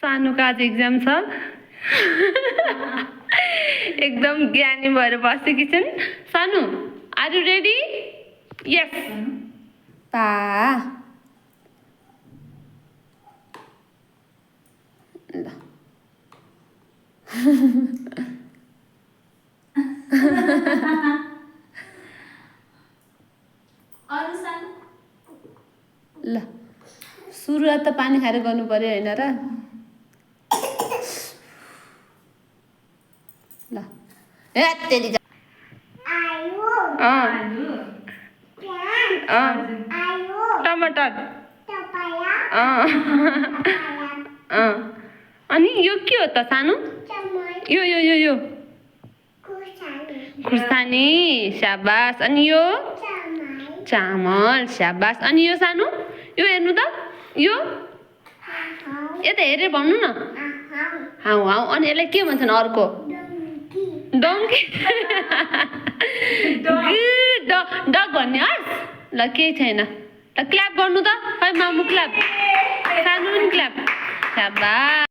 सानुको आज एक्जाम छ एकदम ज्ञानी भएर बसेकी छिन् सानु आर यु रेडी यस पा ल ल सुरुवात त पानी खाएर गर्नु पर्यो हैन र ल ए तेरी टमाटर अनि यो के हो त सानु यो यो यो यो खुर्सानी शाबास अनि यो चामल शाबास अनि यो सानु यो हेर्नु त यो यता हेरेर भन्नु न हाउ हाउ अनि यसलाई के भन्छन् अर्को डङ्की डग भन्ने हस् ल केही छैन ल क्ल्याप गर्नु त खै मामु क्ल्याप सानु पनि क्ल्याप शाबास